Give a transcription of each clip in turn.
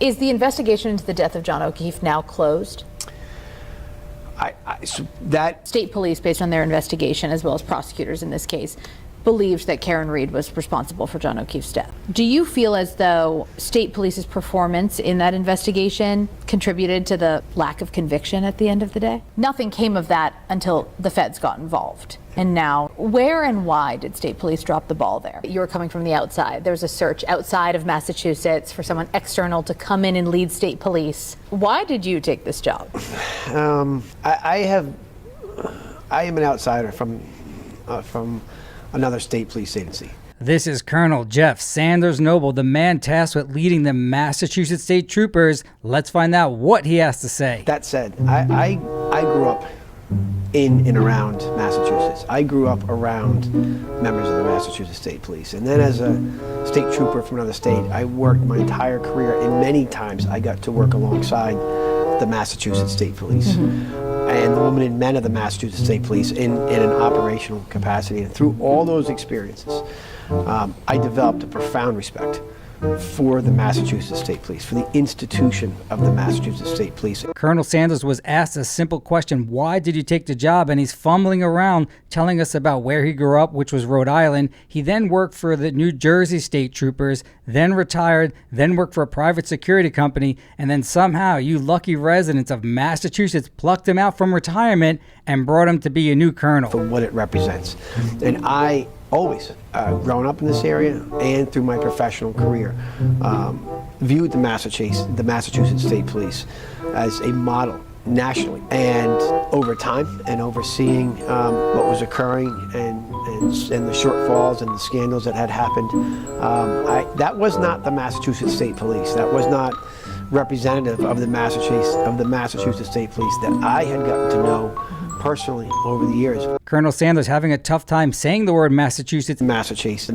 Is the investigation into the death of John O'Keefe now closed? State police, based on their investigation, as well as prosecutors in this case, believed that Karen Reed was responsible for John O'Keefe's death. Do you feel as though state police's performance in that investigation contributed to the lack of conviction at the end of the day? Nothing came of that until the feds got involved. And now, where and why did state police drop the ball there? You were coming from the outside. There was a search outside of Massachusetts for someone external to come in and lead state police. Why did you take this job? I am an outsider from another state police agency. This is Colonel Jeff Sanders Noble, the man tasked with leading the Massachusetts State Troopers. Let's find out what he has to say. That said, I grew up in and around Massachusetts. I grew up around members of the Massachusetts State Police. And then as a state trooper from another state, I worked my entire career, and many times I got to work alongside the Massachusetts State Police. And the women and men of the Massachusetts State Police in an operational capacity. And through all those experiences, I developed a profound respect for the Massachusetts State Police, for the institution of the Massachusetts State Police. Colonel Sanders was asked a simple question: why did you take the job? And he's fumbling around telling us about where he grew up, which was Rhode Island. He then worked for the New Jersey State Troopers, then retired, then worked for a private security company, and then somehow you lucky residents of Massachusetts plucked him out from retirement and brought him to be a new colonel. For what it represents. And I always, growing up in this area and through my professional career, viewed the Massachusetts State Police as a model nationally. And over time, and overseeing what was occurring and the shortfalls and the scandals that had happened, that was not the Massachusetts State Police. That was not representative of the Massachusetts State Police that I had gotten to know personally over the years. Colonel Sanders having a tough time saying the word Massachusetts. Massachusetts.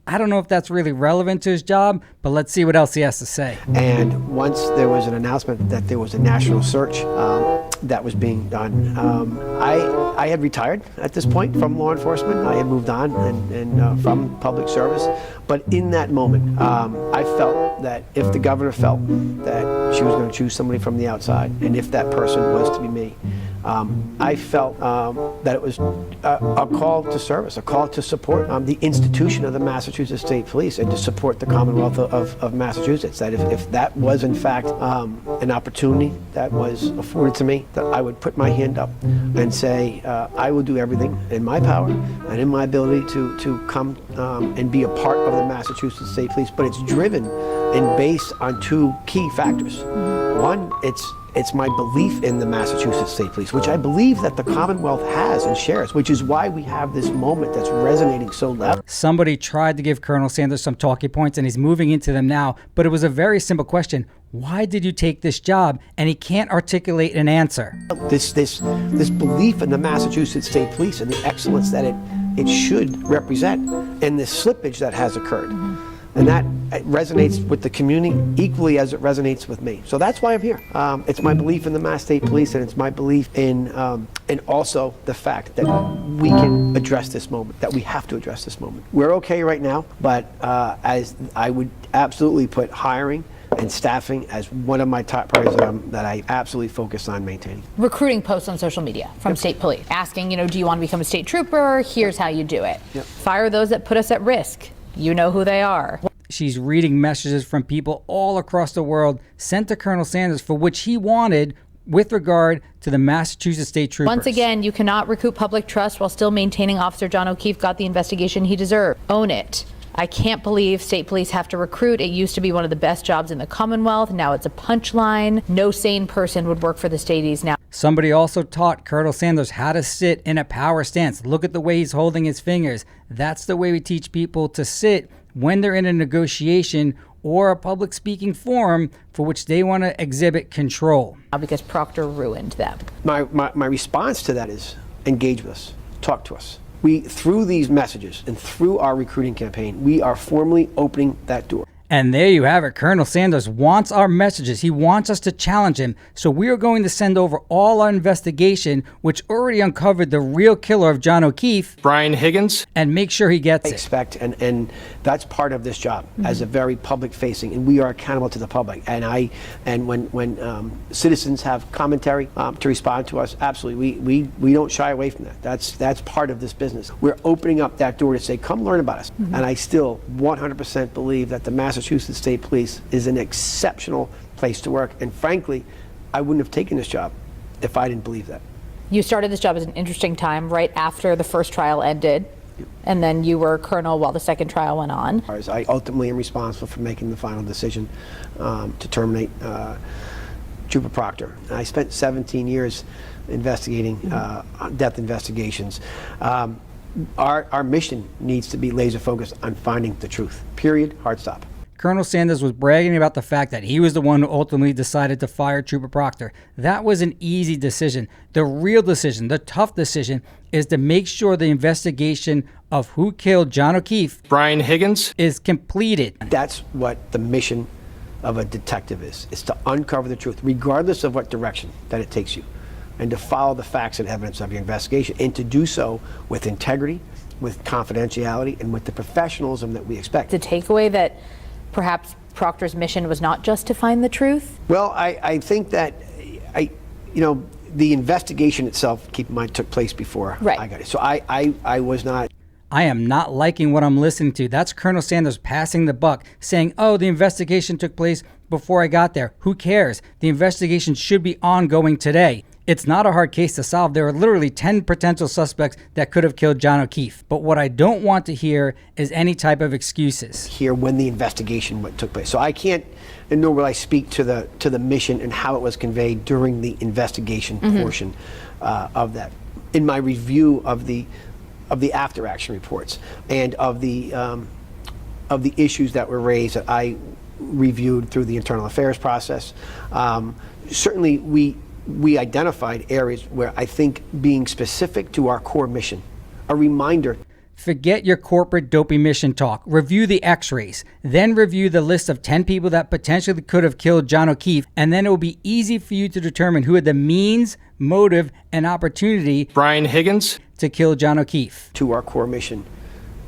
I don't know if that's really relevant to his job, but let's see what else he has to say. And once there was an announcement that there was a national search that was being done, I had retired at this point from law enforcement. I had moved on and from public service. But in that moment, I felt that if the governor felt that she was going to choose somebody from the outside, and if that person was to be me, I felt that it was a call to service, a call to support the institution of the Massachusetts State Police and to support the Commonwealth of Massachusetts. That if that was in fact an opportunity that was afforded to me, that I would put my hand up and say, I will do everything in my power and in my ability to come and be a part of the Massachusetts State Police. But it's driven and based on two key factors. One, it's my belief in the Massachusetts State Police, which I believe that the Commonwealth has and shares, which is why we have this moment that's resonating so loud. Somebody tried to give Colonel Sanders some talking points, and he's moving into them now, but it was a very simple question. Why did you take this job? And he can't articulate an answer. This belief in the Massachusetts State Police and the excellence that it should represent, and the slippage that has occurred. And that resonates with the community equally as it resonates with me. So that's why I'm here. It's my belief in the Mass State Police, and it's my belief in also the fact that we can address this moment, that we have to address this moment. We're okay right now, but as I would absolutely put hiring and staffing as one of my top priorities that I absolutely focus on maintaining. Recruiting posts on social media from state police asking, do you want to become a state trooper? Here's how you do it. Fire those that put us at risk. You know who they are. She's reading messages from people all across the world sent to Colonel Sanders for which he wanted with regard to the Massachusetts State Troopers. Once again, you cannot recoup public trust while still maintaining Officer John O'Keefe got the investigation he deserved. Own it. I can't believe state police have to recruit. It used to be one of the best jobs in the Commonwealth. Now it's a punchline. No sane person would work for the staties now. Somebody also taught Colonel Sanders how to sit in a power stance. Look at the way he's holding his fingers. That's the way we teach people to sit when they're in a negotiation or a public speaking forum for which they want to exhibit control. Because Proctor ruined them. My response to that is engage with us, talk to us. We, through these messages and through our recruiting campaign, we are formally opening that door. And there you have it. Colonel Sanders wants our messages. He wants us to challenge him. So we are going to send over all our investigation, which already uncovered the real killer of John O'Keefe, Brian Higgins, and make sure he gets I it. expect, and that's part of this job as a very public facing, and we are accountable to the public. And when citizens have commentary to respond to us, absolutely, we don't shy away from that. That's part of this business. We're opening up that door to say, come learn about us. And I still 100% believe that the Massachusetts State Police is an exceptional place to work. And frankly, I wouldn't have taken this job if I didn't believe that. You started this job at an interesting time, right after the first trial ended, and then you were colonel while the second trial went on. I ultimately am responsible for making the final decision to terminate Trooper Proctor. I spent 17 years investigating death investigations. Our mission needs to be laser focused on finding the truth. Period. Hard stop. Colonel Sanders was bragging about the fact that he was the one who ultimately decided to fire Trooper Proctor. That was an easy decision. The real decision, the tough decision, is to make sure the investigation of who killed John O'Keefe, Brian Higgins, is completed. That's what the mission of a detective is to uncover the truth, regardless of what direction that it takes you, and to follow the facts and evidence of your investigation, and to do so with integrity, with confidentiality, and with the professionalism that we expect. The takeaway that perhaps Proctor's mission was not just to find the truth? Well, I think that the investigation itself, keep in mind, took place before I got it. So I was not. I am not liking what I'm listening to. That's Colonel Sanders passing the buck, saying, oh, the investigation took place before I got there. Who cares? The investigation should be ongoing today. It's not a hard case to solve. There are literally 10 potential suspects that could have killed John O'Keefe. But what I don't want to hear is any type of excuses. Here when the investigation took place. So I can't, and nor will I speak to the mission and how it was conveyed during the investigation portion of that. In my review of the after action reports and of the issues that were raised that I reviewed through the internal affairs process, certainly we identified areas where I think being specific to our core mission, a reminder. Forget your corporate dopey mission talk. Review the x-rays. Then review the list of 10 people that potentially could have killed John O'Keefe, and then it will be easy for you to determine who had the means, motive, and opportunity, Brian Higgins, to kill John O'Keefe. To our core mission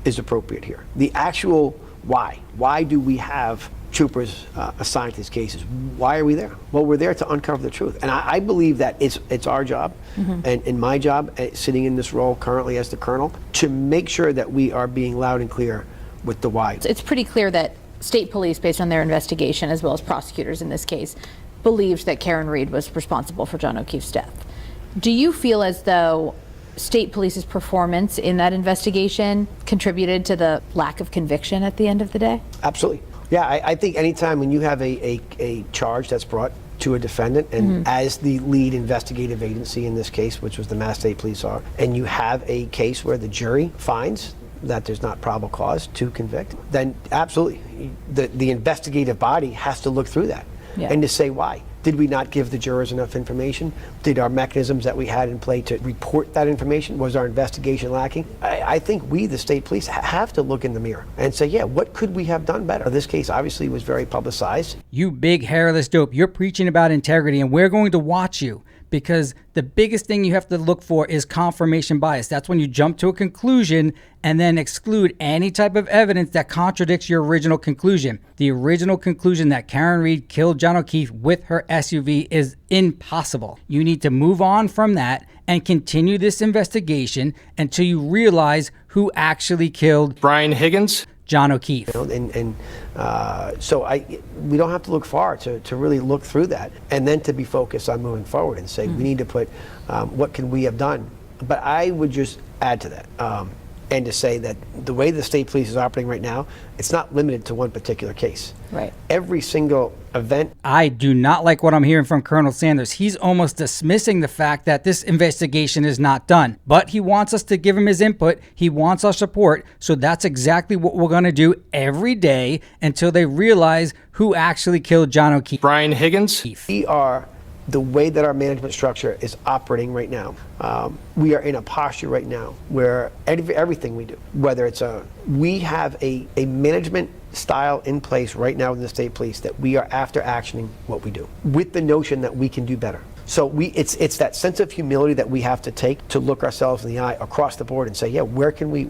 is appropriate here. The actual why. Why do we have troopers assigned to these cases? Why are we there? Well, we're there to uncover the truth. And I believe that it's our job, and my job, sitting in this role currently as the colonel, to make sure that we are being loud and clear with the why. It's pretty clear that state police, based on their investigation, as well as prosecutors in this case, believed that Karen Reed was responsible for John O'Keefe's death. Do you feel as though state police's performance in that investigation contributed to the lack of conviction at the end of the day? Absolutely. Yeah, I think anytime when you have a charge that's brought to a defendant, and as the lead investigative agency in this case, which was the Mass State Police are, and you have a case where the jury finds that there's not probable cause to convict, then absolutely, the investigative body has to look through that and to say why. Did we not give the jurors enough information? Did our mechanisms that we had in play to report that information, was our investigation lacking? I think we, the state police, have to look in the mirror and say, yeah, what could we have done better? This case obviously was very publicized. You big hairless dope, you're preaching about integrity, and we're going to watch you, because the biggest thing you have to look for is confirmation bias. That's when you jump to a conclusion and then exclude any type of evidence that contradicts your original conclusion. The original conclusion that Karen Reed killed John O'Keefe with her SUV is impossible. You need to move on from that and continue this investigation until you realize who actually killed Brian Higgins, John O'Keefe. So we don't have to look far to really look through that, and then to be focused on moving forward and say we need to put what can we have done. But I would just add to that and to say that the way the state police is operating right now, it's not limited to one particular case. Right. Every single event. I do not like what I'm hearing from Colonel Sanders. He's almost dismissing the fact that this investigation is not done, but he wants us to give him his input. He wants our support. So that's exactly what we're going to do every day until they realize who actually killed John O'Keefe. Brian Higgins. We are, the way that our management structure is operating right now, we are in a posture right now where everything we do, whether it's we have a management style in place right now in the state police that we are after actioning what we do with the notion that we can do better. So it's that sense of humility that we have to take to look ourselves in the eye across the board and say, yeah, where can we?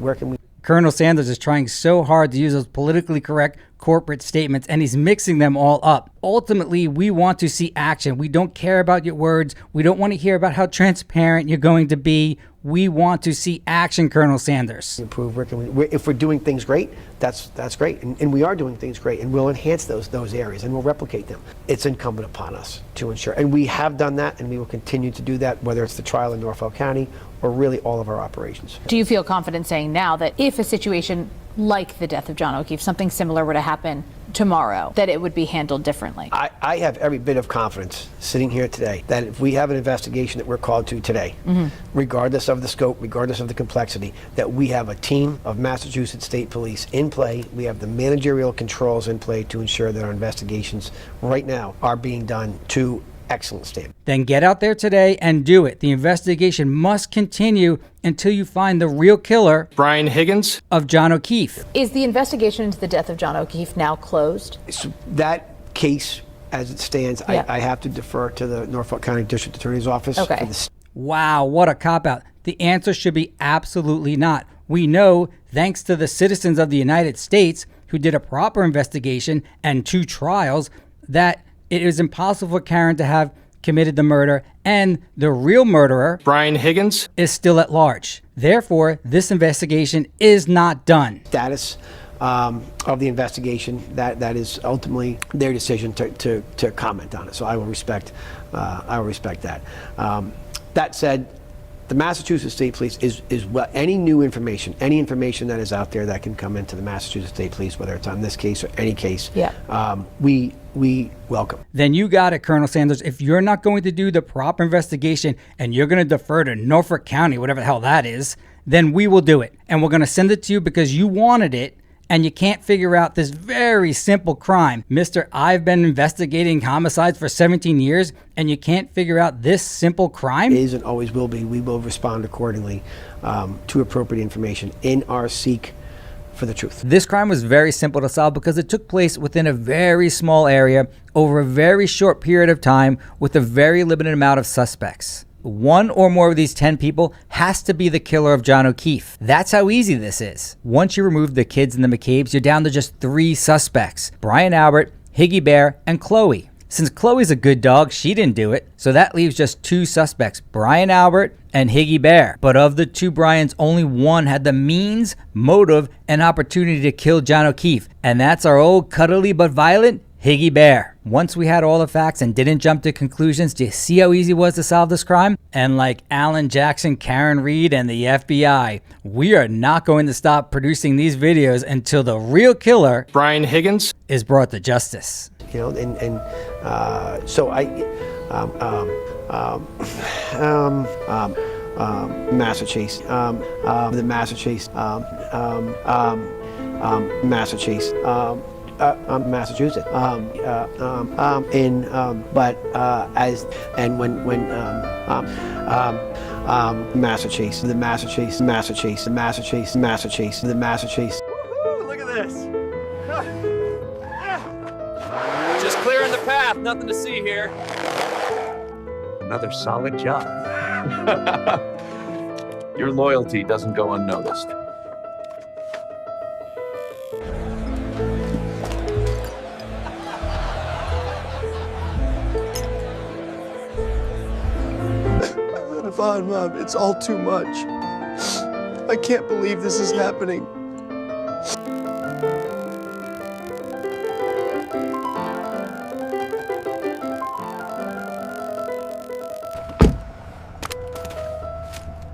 Colonel Sanders is trying so hard to use those politically correct corporate statements, and he's mixing them all up. Ultimately, we want to see action. We don't care about your words. We don't want to hear about how transparent you're going to be. We want to see action, Colonel Sanders. Improve. If we're doing things great, that's great, and we are doing things great, and we'll enhance those areas, and we'll replicate them. It's incumbent upon us to ensure, and we have done that, and we will continue to do that, whether it's the trial in Norfolk County or really all of our operations. Do you feel confident saying now that if a situation like the death of John O'Keefe, something similar were to happen tomorrow, that it would be handled differently? I have every bit of confidence sitting here today that if we have an investigation that we're called to today, regardless of the scope, regardless of the complexity, that we have a team of Massachusetts State Police in play. We have the managerial controls in play to ensure that our investigations right now are being done to excellent standard. Then get out there today and do it. The investigation must continue until you find the real killer, Brian Higgins, of John O'Keefe. Is the investigation into the death of John O'Keefe now closed? So that case, as it stands, Yeah. I have to defer to the Norfolk County District Attorney's Office. Okay. For the Wow, what a cop-out. The answer should be absolutely not. We know, thanks to the citizens of the United States who did a proper investigation and 2 trials, that it is impossible for Karen to have committed the murder, and the real murderer, Brian Higgins, is still at large. Therefore, this investigation is not done. status of the investigation, that is ultimately their decision to comment on it. So I will respect that. That said, the Massachusetts State Police is what any new information, any information that is out there that can come into the Massachusetts State Police, whether it's on this case or any case, we welcome. Then you got it, Colonel Sanders. If you're not going to do the proper investigation and you're going to defer to Norfolk County, whatever the hell that is, then we will do it. And we're going to send it to you because you wanted it and you can't figure out this very simple crime. Mister, I've been investigating homicides for 17 years and you can't figure out this simple crime? Is and always will be. We will respond accordingly to appropriate information in our seek for the truth. This crime was very simple to solve because it took place within a very small area over a very short period of time with a very limited amount of suspects. 1 or more of these 10 people has to be the killer of John O'Keefe. That's how easy this is. Once you remove the kids and the McCabe's, you're down to just 3 suspects: Brian Albert, Higgy Bear, and Chloe. Since Chloe's a good dog, she didn't do it, so that leaves just 2 suspects, Brian Albert and Higgy Bear. But of the 2 Brians, only one had the means, motive, and opportunity to kill John O'Keefe, and that's our old cuddly but violent Higgy Bear. Once we had all the facts and didn't jump to conclusions, do you see how easy it was to solve this crime? And like Alan Jackson, Karen Reed, and the FBI, we are not going to stop producing these videos until the real killer, Brian Higgins, is brought to justice. You know, so Massachusetts, the Massachusetts, Massachusetts, Massachusetts, but as and when Massachusetts, the Massachusetts, Massachusetts, Massachusetts, Massachusetts, the Massachusetts. Woohoo, look at this. Just clearing the path, nothing to see here. Another solid job. Your loyalty doesn't go unnoticed. Mom, it's all too much. I can't believe this is happening.